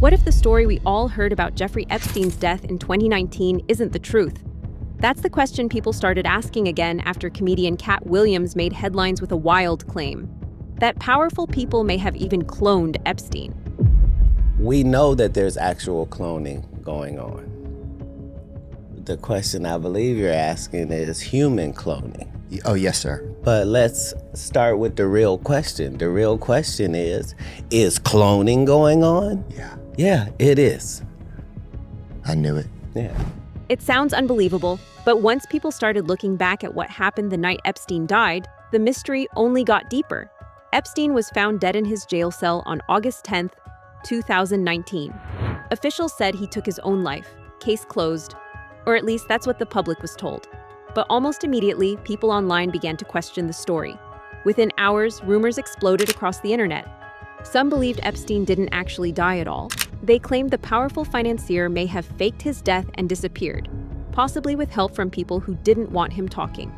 What if the story we all heard about Jeffrey Epstein's death in 2019 isn't the truth? That's the question people started asking again after comedian Katt made headlines with a wild claim that powerful people may have even cloned Epstein. We know that there's actual cloning going on. The question I believe you're asking is human cloning. Oh, yes, sir. But let's start with the real question. The real question is cloning going on? Yeah. Yeah, it is. I knew it. Yeah. It sounds unbelievable, but once people started looking back at what happened the night Epstein died, the mystery only got deeper. Epstein was found dead in his jail cell on August 10th, 2019. Officials said he took his own life, case closed, or at least that's what the public was told. But almost immediately, people online began to question the story. Within hours, rumors exploded across the internet. Some believed Epstein didn't actually die at all. They claimed the powerful financier may have faked his death and disappeared, possibly with help from people who didn't want him talking.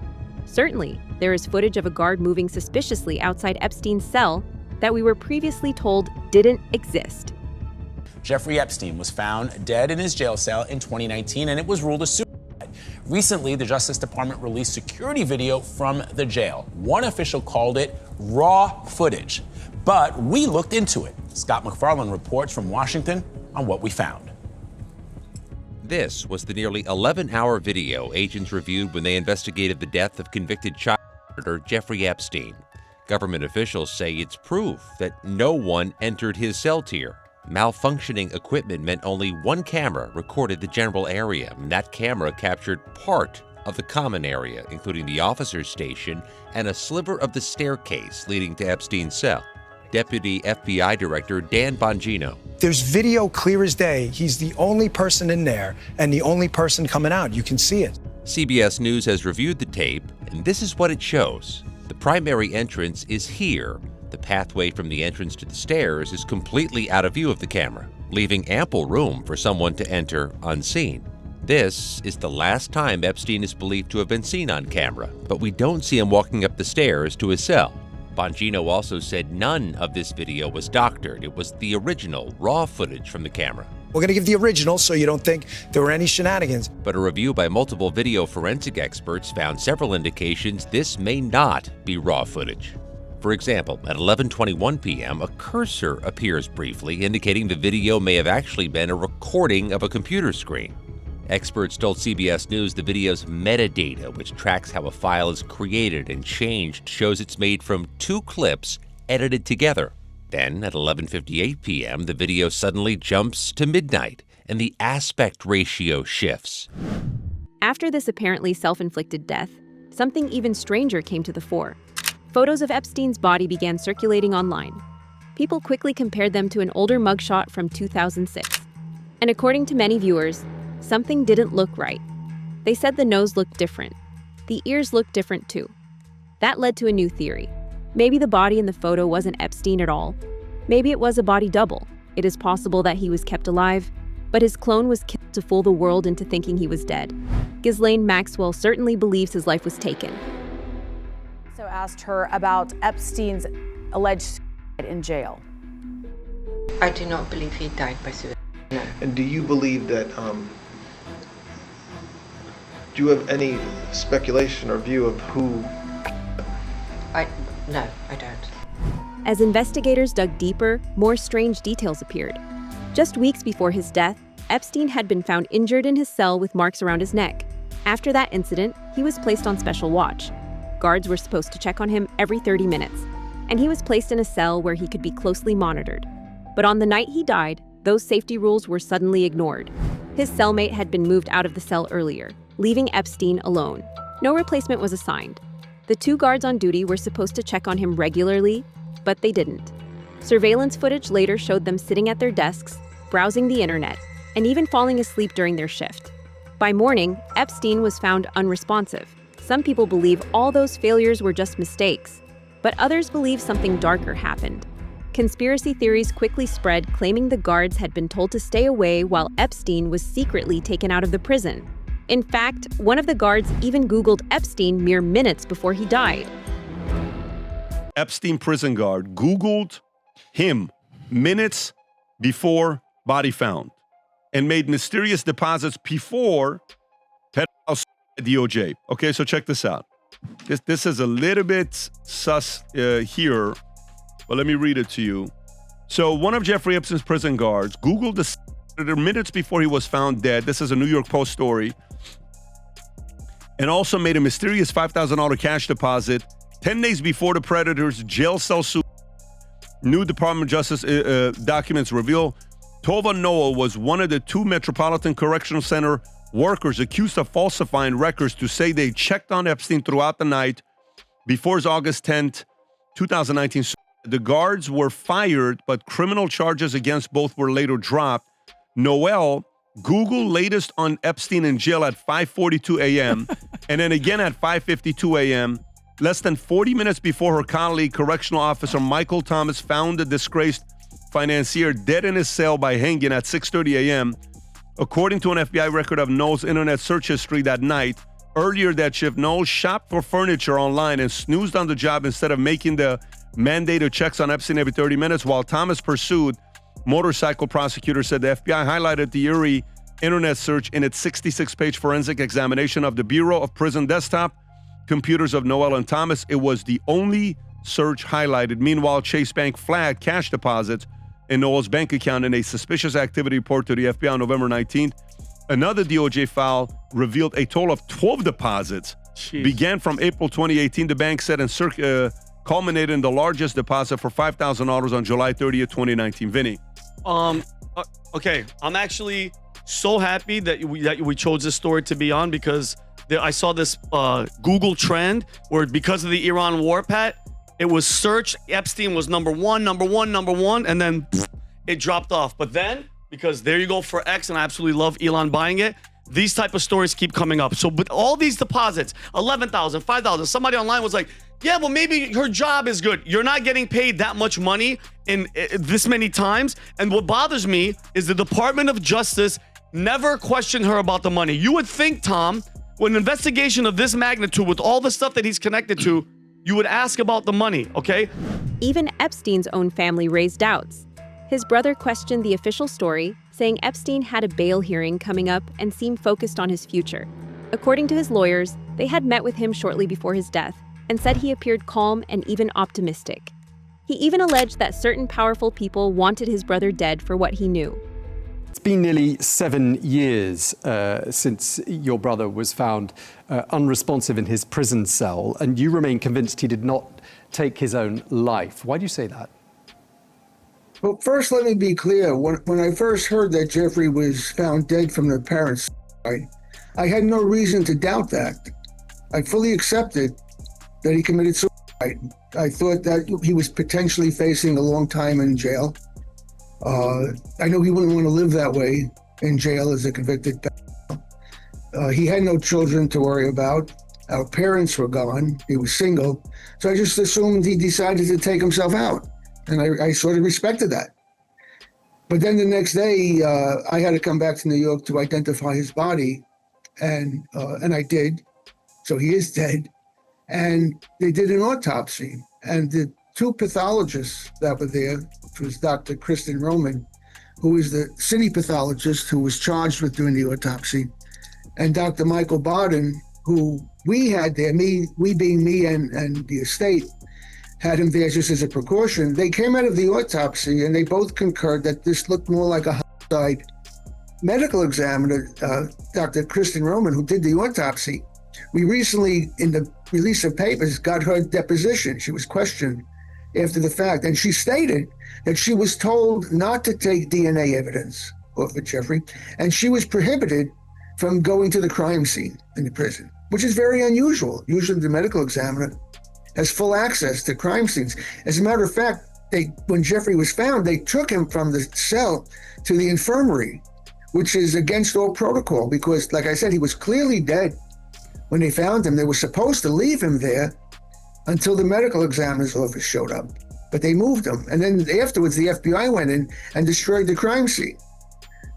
Certainly, there is footage of a guard moving suspiciously outside Epstein's cell that we were previously told didn't exist. Jeffrey Epstein was found dead in his jail cell in 2019, and it was ruled a suicide. Recently, the Justice Department released security video from the jail. One official called it raw footage, but we looked into it. Scott McFarland reports from Washington on what we found. This was the nearly 11-hour video agents reviewed when they investigated the death of convicted child murderer Jeffrey Epstein. Government officials say it's proof that no one entered his cell tier. Malfunctioning equipment meant only one camera recorded the general area, and that camera captured part of the common area, including the officer's station and a sliver of the staircase leading to Epstein's cell. Deputy FBI Director Dan Bongino. There's video clear as day. He's the only person in there and the only person coming out. You can see it. CBS News has reviewed the tape, and this is what it shows. The primary entrance is here. The pathway from the entrance to the stairs is completely out of view of the camera, leaving ample room for someone to enter unseen. This is the last time Epstein is believed to have been seen on camera, but we don't see him walking up the stairs to his cell. Bongino also said none of this video was doctored. It was the original, raw footage from the camera. We're going to give the original so you don't think there were any shenanigans. But a review by multiple video forensic experts found several indications this may not be raw footage. For example, at 11:21 p.m., a cursor appears briefly, indicating the video may have actually been a recording of a computer screen. Experts told CBS News the video's metadata, which tracks how a file is created and changed, shows it's made from two clips edited together. Then, at 11:58 p.m., the video suddenly jumps to midnight, and the aspect ratio shifts. After this apparently self-inflicted death, something even stranger came to the fore. Photos of Epstein's body began circulating online. People quickly compared them to an older mugshot from 2006. And according to many viewers, something didn't look right. They said the nose looked different. The ears looked different too. That led to a new theory. Maybe the body in the photo wasn't Epstein at all. Maybe it was a body double. It is possible that he was kept alive, but his clone was killed to fool the world into thinking he was dead. Ghislaine Maxwell certainly believes his life was taken. Also asked her about Epstein's alleged suicide in jail. I do not believe he died by suicide. No. And do you believe that, do you have any speculation or view of who? No, I don't. As investigators dug deeper, more strange details appeared. Just weeks before his death, Epstein had been found injured in his cell with marks around his neck. After that incident, he was placed on special watch. Guards were supposed to check on him every 30 minutes, and he was placed in a cell where he could be closely monitored. But on the night he died, those safety rules were suddenly ignored. His cellmate had been moved out of the cell earlier, leaving Epstein alone. No replacement was assigned. The two guards on duty were supposed to check on him regularly, but they didn't. Surveillance footage later showed them sitting at their desks, browsing the internet, and even falling asleep during their shift. By morning, Epstein was found unresponsive. Some people believe all those failures were just mistakes, but others believe something darker happened. Conspiracy theories quickly spread, claiming the guards had been told to stay away while Epstein was secretly taken out of the prison. In fact, one of the guards even Googled Epstein mere minutes before he died. Epstein prison guard Googled him minutes before body found, and made mysterious deposits before pedophile DOJ. Okay, so check this out. This is a little bit sus here, but let me read it to you. So one of Jeffrey Epstein's prison guards Googled the senator minutes before he was found dead. This is a New York Post story. And also made a mysterious $5,000 cash deposit 10 days before the predator's jail cell suit. New Department of Justice documents reveal Tova Noel was one of the 2 Metropolitan Correctional Center workers accused of falsifying records to say they checked on Epstein throughout the night before his August 10th, 2019. The guards were fired, but criminal charges against both were later dropped. Noel Google latest on Epstein in jail at 5:42 a.m. and then again at 5:52 a.m. Less than 40 minutes before her colleague, correctional officer Michael Thomas, found the disgraced financier dead in his cell by hanging at 6:30 a.m. According to an FBI record of Noel's internet search history that night, earlier that shift, Noel shopped for furniture online and snoozed on the job instead of making the mandated checks on Epstein every 30 minutes while Thomas pursued. Motorcycle prosecutor said the FBI highlighted the eerie internet search in its 66-page forensic examination of the Bureau of Prison desktop computers of Noel and Thomas. It was the only search highlighted. Meanwhile, Chase Bank flagged cash deposits in Noel's bank account in a suspicious activity report to the FBI on November 19th. Another DOJ file revealed a total of 12 deposits. Began from April 2018, the bank said, and culminated in the largest deposit for $5,000 on July 30th, 2019. Vinny. Okay, I'm actually so happy that we chose this story to be on because I saw this Google trend where because of the Iran war, Pat, it was searched. Epstein was number one, and then it dropped off. But then, because there you go for X, and I absolutely love Elon buying it, these type of stories keep coming up. So with all these deposits, 11,000, 5,000, somebody online was like, yeah, well, maybe her job is good. You're not getting paid that much money in this many times. And what bothers me is the Department of Justice never questioned her about the money. You would think, Tom, when an investigation of this magnitude with all the stuff that he's connected to, you would ask about the money, okay? Even Epstein's own family raised doubts. His brother questioned the official story, saying Epstein had a bail hearing coming up and seemed focused on his future. According to his lawyers, they had met with him shortly before his death and said he appeared calm and even optimistic. He even alleged that certain powerful people wanted his brother dead for what he knew. It's been nearly 7 years since your brother was found unresponsive in his prison cell, and you remain convinced he did not take his own life. Why do you say that? Well, first, let me be clear. When I first heard that Jeffrey was found dead from the parents' side, I had no reason to doubt that. I fully accepted that he committed suicide. I thought that he was potentially facing a long time in jail. I know he wouldn't want to live that way in jail as a convicted pedophile. He had no children to worry about. Our parents were gone. He was single. So I just assumed he decided to take himself out. And I sort of respected that. But then the next day, I had to come back to New York to identify his body. And I did. So he is dead. And they did an autopsy. And the 2 pathologists that were there, which was Dr. Kristen Roman, who is the city pathologist who was charged with doing the autopsy, and Dr. Michael Barden, who we had there, we being me and the estate, had him there just as a precaution. They came out of the autopsy and they both concurred that this looked more like a homicide. Medical examiner, Dr. Kristen Roman, who did the autopsy, we recently, in the release of papers, got her deposition. She was questioned after the fact, and she stated that she was told not to take DNA evidence off of Jeffrey, and she was prohibited from going to the crime scene in the prison, which is very unusual. Usually the medical examiner has full access to crime scenes. As a matter of fact, when Jeffrey was found, they took him from the cell to the infirmary, which is against all protocol because, like I said, he was clearly dead. When they found him, they were supposed to leave him there until the medical examiner's office showed up. But they moved him. And then afterwards, the FBI went in and destroyed the crime scene.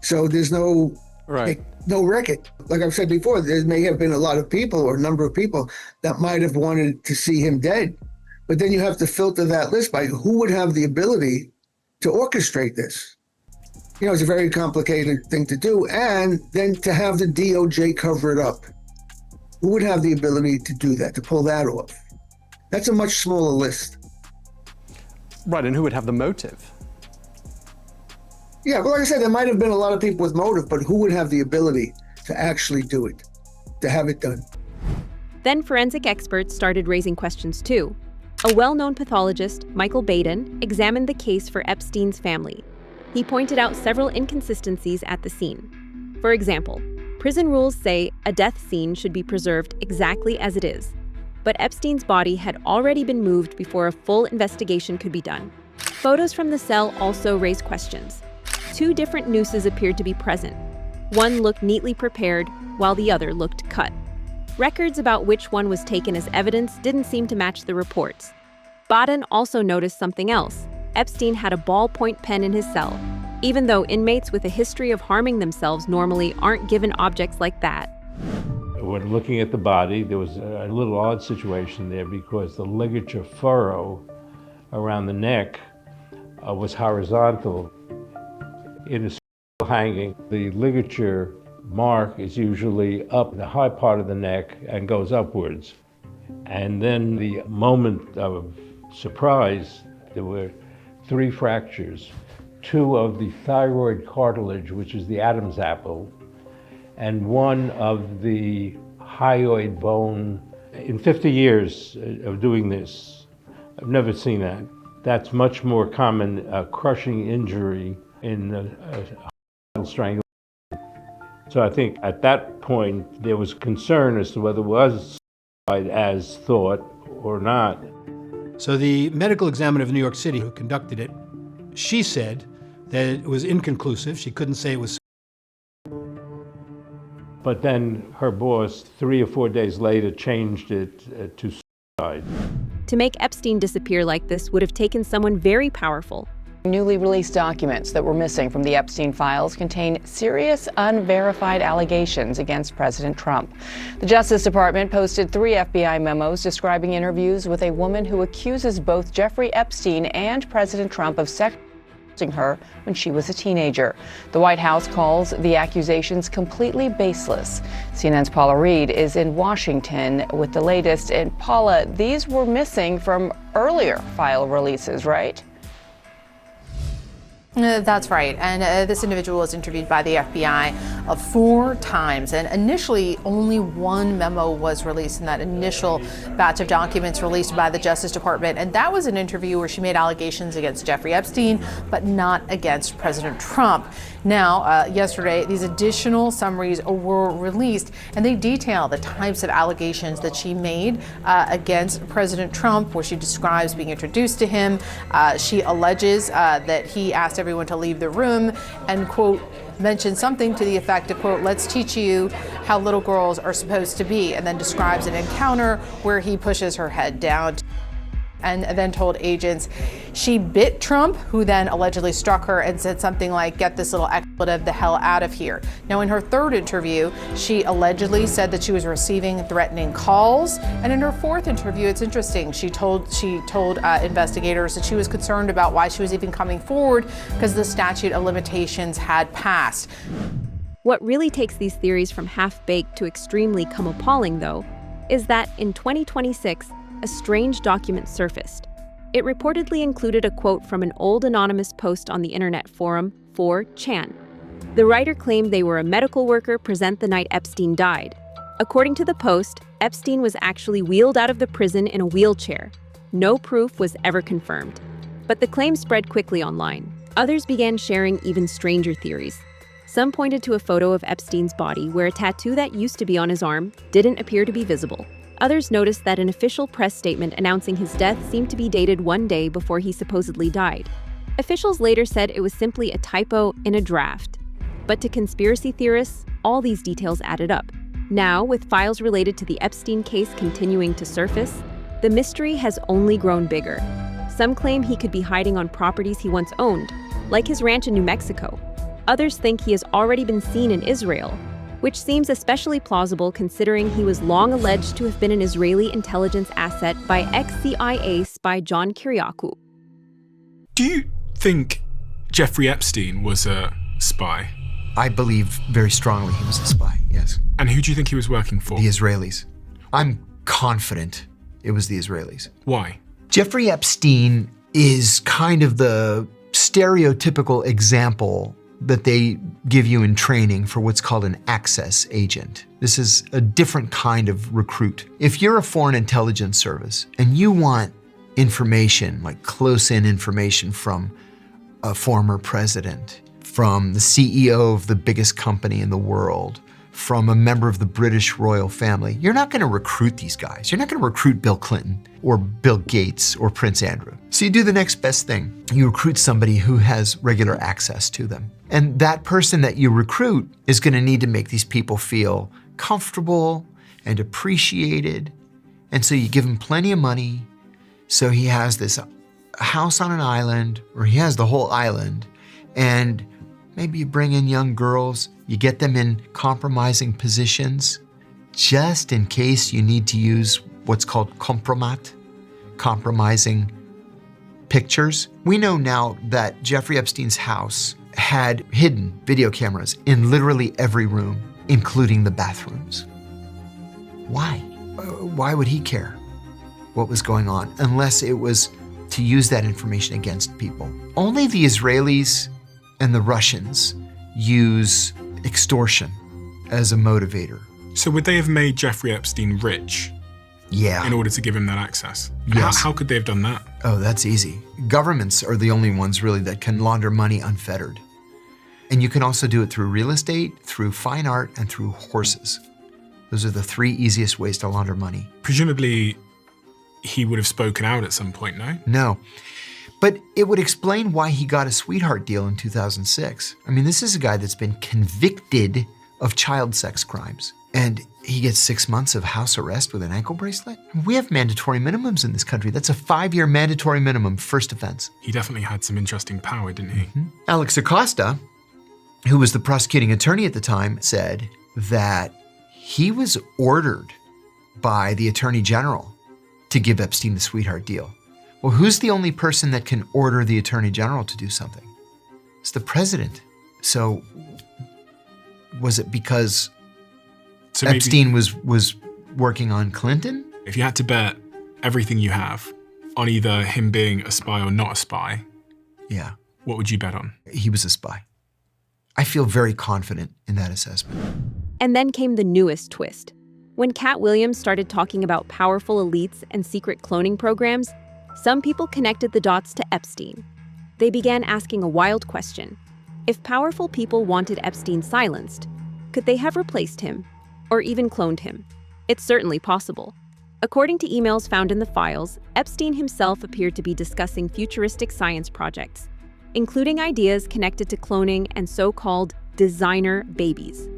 So there's no record. Like I've said before, there may have been a lot of people or a number of people that might have wanted to see him dead. But then you have to filter that list by who would have the ability to orchestrate this. It's a very complicated thing to do. And then to have the DOJ cover it up. Who would have the ability to do that, to pull that off? That's a much smaller list. Right, and who would have the motive? Yeah, but like I said, there might have been a lot of people with motive, but who would have the ability to actually do it, to have it done? Then forensic experts started raising questions too. A well-known pathologist, Michael Baden, examined the case for Epstein's family. He pointed out several inconsistencies at the scene. For example, prison rules say a death scene should be preserved exactly as it is. But Epstein's body had already been moved before a full investigation could be done. Photos from the cell also raised questions. 2 different nooses appeared to be present. One looked neatly prepared, while the other looked cut. Records about which one was taken as evidence didn't seem to match the reports. Baden also noticed something else. Epstein had a ballpoint pen in his cell, even though inmates with a history of harming themselves normally aren't given objects like that. When looking at the body, there was a little odd situation there because the ligature furrow around the neck was horizontal. In a hanging, the ligature mark is usually up the high part of the neck and goes upwards. And then the moment of surprise, there were 3 fractures, 2 of the thyroid cartilage, which is the Adam's apple, and 1 of the hyoid bone. In 50 years of doing this, I've never seen that. That's much more common, crushing injury in strangulation. So I think at that point, there was concern as to whether it was suicide as thought or not. So the medical examiner of New York City who conducted it, she said that it was inconclusive. She couldn't say it was. But then her boss, 3 or 4 days later, changed it to suicide. To make Epstein disappear like this would have taken someone very powerful. Newly released documents that were missing from the Epstein files contain serious, unverified allegations against President Trump. The Justice Department posted 3 FBI memos describing interviews with a woman who accuses both Jeffrey Epstein and President Trump of sexually assaulting her when she was a teenager. The White House calls the accusations completely baseless. CNN's Paula Reed is in Washington with the latest. And Paula, these were missing from earlier file releases, right? That's right. And this individual was interviewed by the FBI 4 times. And initially, only 1 memo was released in that initial batch of documents released by the Justice Department. And that was an interview where she made allegations against Jeffrey Epstein, but not against President Trump. Now, yesterday, these additional summaries were released, and they detail the types of allegations that she made against President Trump, where she describes being introduced to him. She alleges that he asked everyone to leave the room and, quote, mentioned something to the effect of, quote, let's teach you how little girls are supposed to be, and then describes an encounter where he pushes her head down and then told agents she bit Trump, who then allegedly struck her and said something like, get this little expletive the hell out of here. Now, in her 3rd interview, she allegedly said that she was receiving threatening calls. And in her 4th interview, it's interesting, she told investigators that she was concerned about why she was even coming forward because the statute of limitations had passed. What really takes these theories from half-baked to extremely appalling, though, is that in 2026, a strange document surfaced. It reportedly included a quote from an old anonymous post on the internet forum 4chan. The writer claimed they were a medical worker present the night Epstein died. According to the post, Epstein was actually wheeled out of the prison in a wheelchair. No proof was ever confirmed. But the claim spread quickly online. Others began sharing even stranger theories. Some pointed to a photo of Epstein's body where a tattoo that used to be on his arm didn't appear to be visible. Others noticed that an official press statement announcing his death seemed to be dated 1 day before he supposedly died. Officials later said it was simply a typo in a draft. But to conspiracy theorists, all these details added up. Now, with files related to the Epstein case continuing to surface, the mystery has only grown bigger. Some claim he could be hiding on properties he once owned, like his ranch in New Mexico. Others think he has already been seen in Israel, which seems especially plausible considering he was long alleged to have been an Israeli intelligence asset by ex-CIA spy John Kiriakou. Do you think Jeffrey Epstein was a spy? I believe very strongly he was a spy, yes. And who do you think he was working for? The Israelis. I'm confident it was the Israelis. Why? Jeffrey Epstein is kind of the stereotypical example that they give you in training for what's called an access agent. This is a different kind of recruit. If you're a foreign intelligence service and you want information, like close-in information from a former president, from the CEO of the biggest company in the world, from a member of the British royal family, you're not gonna recruit these guys. You're not gonna recruit Bill Clinton or Bill Gates or Prince Andrew. So you do the next best thing. You recruit somebody who has regular access to them. And that person that you recruit is gonna need to make these people feel comfortable and appreciated. And so you give him plenty of money. So he has this house on an island, or he has the whole island, and maybe you bring in young girls, you get them in compromising positions, just in case you need to use what's called compromat, compromising pictures. We know now that Jeffrey Epstein's house had hidden video cameras in literally every room, including the bathrooms. Why? Why would he care what was going on, unless it was to use that information against people? Only the Israelis and the Russians use extortion as a motivator. So would they have made Jeffrey Epstein rich? Yeah. In order to give him that access? Yes. How could they have done that? Oh, that's easy. Governments are the only ones really that can launder money unfettered. And you can also do it through real estate, through fine art, and through horses. Those are the three easiest ways to launder money. Presumably, he would have spoken out at some point, no? No. But it would explain why he got a sweetheart deal in 2006. I mean, this is a guy that's been convicted of child sex crimes. And he gets 6 months of house arrest with an ankle bracelet? We have mandatory minimums in this country. That's a 5-year mandatory minimum, first offense. He definitely had some interesting power, didn't he? Mm-hmm. Alex Acosta, who was the prosecuting attorney at the time, said that he was ordered by the Attorney General to give Epstein the sweetheart deal. Well, who's the only person that can order the Attorney General to do something? It's the president. So was it because Epstein was working on Clinton? If you had to bet everything you have on either him being a spy or not a spy, yeah, what would you bet on? He was a spy. I feel very confident in that assessment. And then came the newest twist. When Katt Williams started talking about powerful elites and secret cloning programs, some people connected the dots to Epstein. They began asking a wild question. If powerful people wanted Epstein silenced, could they have replaced him or even cloned him? It's certainly possible. According to emails found in the files, Epstein himself appeared to be discussing futuristic science projects, including ideas connected to cloning and so-called designer babies.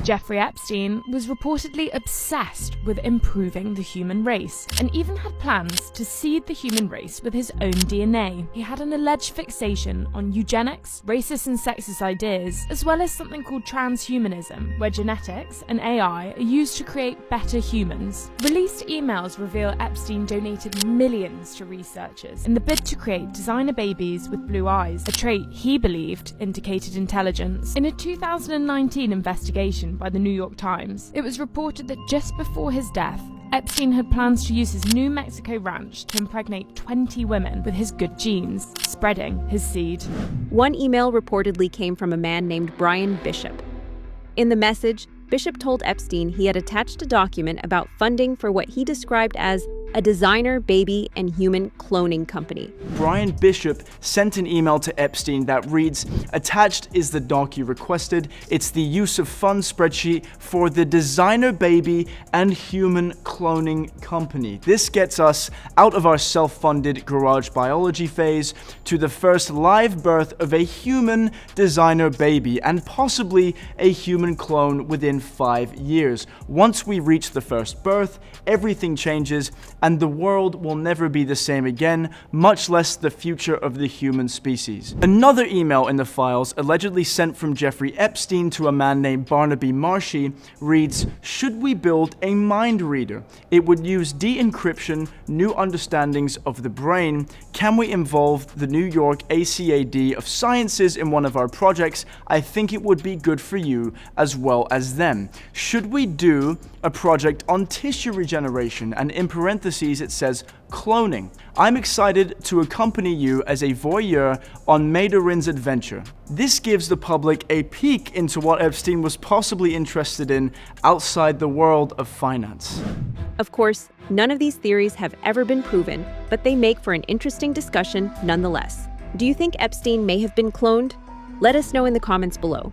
Jeffrey Epstein was reportedly obsessed with improving the human race and even had plans to seed the human race with his own DNA. He had an alleged fixation on eugenics, racist and sexist ideas, as well as something called transhumanism, where genetics and AI are used to create better humans. Released emails reveal Epstein donated millions to researchers in the bid to create designer babies with blue eyes, a trait he believed indicated intelligence. In a 2019 investigation by the New York Times, it was reported that just before his death, Epstein had plans to use his New Mexico ranch to impregnate 20 women with his good genes, spreading his seed. One email reportedly came from a man named Brian Bishop. In the message, Bishop told Epstein he had attached a document about funding for what he described as a designer, baby, and human cloning company. Brian Bishop sent an email to Epstein that reads, "Attached is the doc you requested. It's the use of funds spreadsheet for the designer baby and human cloning company. This gets us out of our self-funded garage biology phase to the first live birth of a human designer baby and possibly a human clone within 5 years. Once we reach the first birth, everything changes and the world will never be the same again, much less the future of the human species. Another email in the files, allegedly sent from Jeffrey Epstein to a man named Barnaby Marshy, reads, "Should we build a mind reader? It would use de-encryption, new understandings of the brain. Can we involve the New York ACAD of Sciences in one of our projects? I think it would be good for you as well as them. Should we do a project on tissue regeneration?" And in parentheses it says cloning. "I'm excited to accompany you as a voyeur on Madarin's adventure." This gives the public a peek into what Epstein was possibly interested in outside the world of finance. Of course, none of these theories have ever been proven, but they make for an interesting discussion nonetheless. Do you think Epstein may have been cloned? Let us know in the comments below.